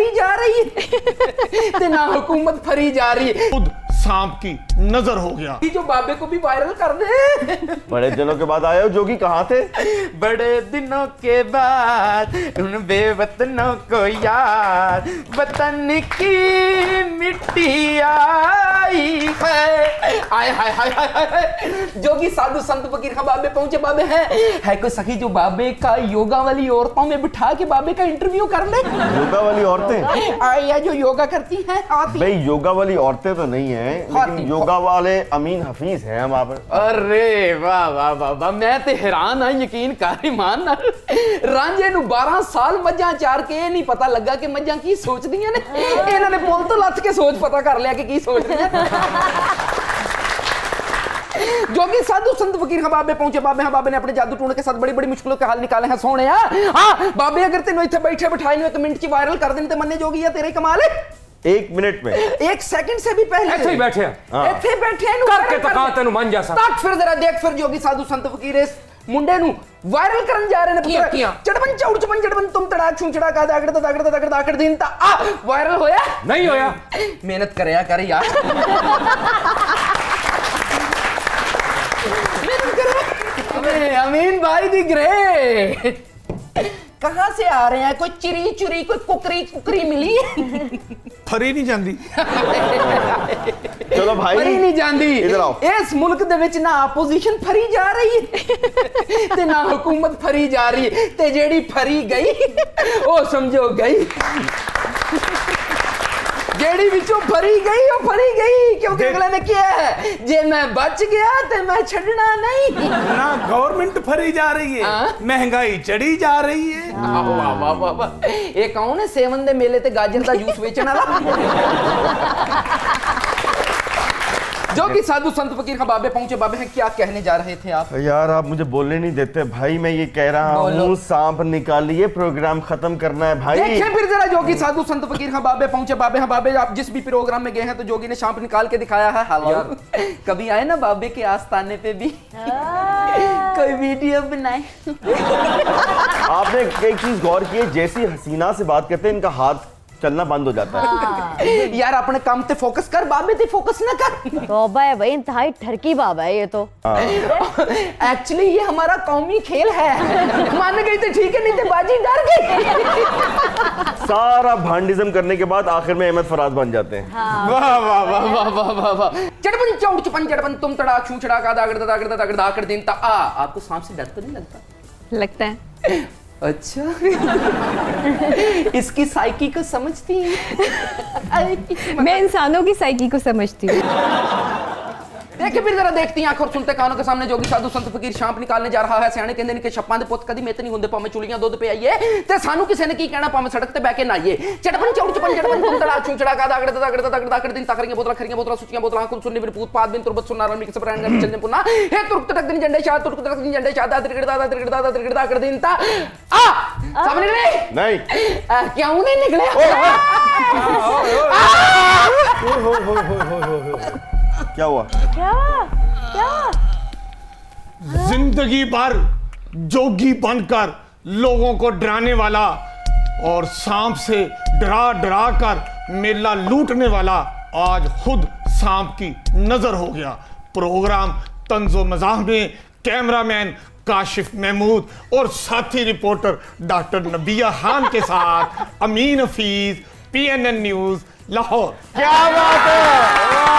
फरी जा रही है ते ना हुकूमत फरी जा रही है। खुद सांप की नजर हो गया। जो बाबे को भी वायरल कर दे। बड़े दिनों के बाद आए हो, जोगी कहाँ थे? बड़े दिनों के बाद उन बेवतनों को याद वतन की मिट्टी आई है। आय हाय हाय हाय। जोगी साधु संत फकीर खां बाबे पहुंचे। बाबे है कोई सखी जो बाबे का योगा वाली औरतों में बिठा के बाबे का इंटरव्यू कर ले। योगा वाली औरतें? या जो योगा करती हैं आती। भाई योगा वाली औरतें तो नहीं है, लेकिन योगा वाले अमीन हफीज हैं हम आप। अरे वाह वाह वाह वाह, मैं ते हैरान हाँ यकीन कर ईमान नाल। रांझे नू 12 साल मज्जां चार के नहीं पता लगा कि मज्जां की सोचदियां ने। इन्हां ने पुल तो लथ के सोच पता कर लिया कि की सोचदियां। जोगी साधु संत फकीर खां बाबे पहुंचे। बाबे ने अपने जादू टूण के साथ बड़ी बड़ी मुश्किलों के हल निकाले हैं। सोने हाँ बाबे अगर तेनों इत्थे बैठे बिठाए नु 1 मिनट च वायरल कर देने ते मन्ने जोगी है तेरे कमाल है। 1 मिनट में 1 सेकंड से भी पहले ऐसे ही बैठे हैं। इत्थे बैठे हैं करके तो कहां तेनू मन जैसा तक फिर जरा देख फिर जोगी साधु संत फकीर इस मुंडे नु वायरल करन जा रहे ने पुत्र। चढ़बन चौड़ चपन चढ़बन तुम तड़ा छुंचड़ा का दागड़ दिन ता वायरल होया नहीं होया। मेहनत करया कर यार। अमीन भाई दी ग्रेट। कहां से आ रहे हैं? कोई चिरी चुरी कोई कुकरी मिली? फरी नहीं जाती। चलो भाई फरी नहीं जाती। इधर आओ। इस मुल्क दे विच ना अपोजिशन फरी जा रही है ते ना हुकूमत फरी जा रही है ते जेड़ी फरी गई ओ समझो गई। जेड़ी विचों फरी गई क्योंकि अगले ने किया है जे मैं बच गया ते मैं छड़ना नहीं। ना गवर्नमेंट फरी जा रही है, महंगाई चढ़ी जा रही है। वाह वाह वाह वाह। ये कौन है सेवन दे मेले ते गाजर दा जूस बेचने वाला? जोगी साधु संत फकीर खां बाबे पहुंचे। बाबे हैं क्या कहने जा रहे थे आप? यार आप मुझे बोलने नहीं देते भाई। मैं ये कह रहा हूँ सांप निकालिए, प्रोग्राम खत्म करना है भाई। देखिए फिर जरा जोगी साधु संत फकीर खां बाबे पहुंचे। बाबे आप जिस भी प्रोग्राम में गए हैं तो जोगी ने सांप निकाल के दिखाया है। हालांकि कभी आए ना बाबे के आस्थाने पे भी कोई वीडियो बनाए? आपने एक चीज गौर की है, जैसी हसीना से बात करते हैं इनका हाथ चलना बंद हो जाता है। यार अपने काम पे फोकस कर, बाबे पे फोकस ना कर। तौबा है भाई, इंतहाई ठरकी बाबा है ये तो। एक्चुअली ये हमारा कौमी खेल है। मान गई तो ठीक है, नहीं तो बाजी डर गई। सारा भांडिज्म करने के बाद आखिर में अहमद फराज बन जाते हैं। वाह वाह वाह वाह वाह वाह वाह। चढ़बन चौड़ चपन चढ़बन तुम तड़ा छूछड़ा का दागड़ दिन ता आपको सांप से डर तो नहीं लगता? लगता है। अच्छा। इसकी साइकी को समझती है? मैं इंसानों की साइकी को समझती हूँ। देखिए फिर जरा देखती हैं आंखों सुनते कानों के सामने जोगी साधु संत फकीर सांप निकालने जा रहा है। सियाने कहंदे ने कि छप्पां दे पुੱਤ कदी मेत नहीं हुंदे भाਵੇਂ चुलियां दुੱਧ पे आइए ते सानू किसी ने की कहना भाਵੇਂ सड़क ते बैके नाइए। चढ़बन चौड़ चपन चढ़बन तुम तड़ा छुंचड़ा का दागड़ दिन तकरियां बोतला खरियां बोतला सुचियां बोतला कुल सुन्नी विरपूत पाद बिन तुरबत सुनार मिक्स ब्रांड में चलने पुना हे तुरक तक दिन झंडे शाह तुरक तक दिन झंडे शाह तिरगड़ा कर दिन ता सामने निकले नहीं क्यों नहीं निकले? क्या हुआ? क्या? जिंदगी भर जोगी बनकर लोगों को डराने वाला और सांप से डरा कर मेला लूटने वाला आज खुद सांप की नजर हो गया। प्रोग्राम तंजो मजाह में कैमरामैन काशिफ महमूद और साथी रिपोर्टर डॉक्टर नबिया खान के साथ अमीन हफीज, PNN न्यूज लाहौर। क्या बात है।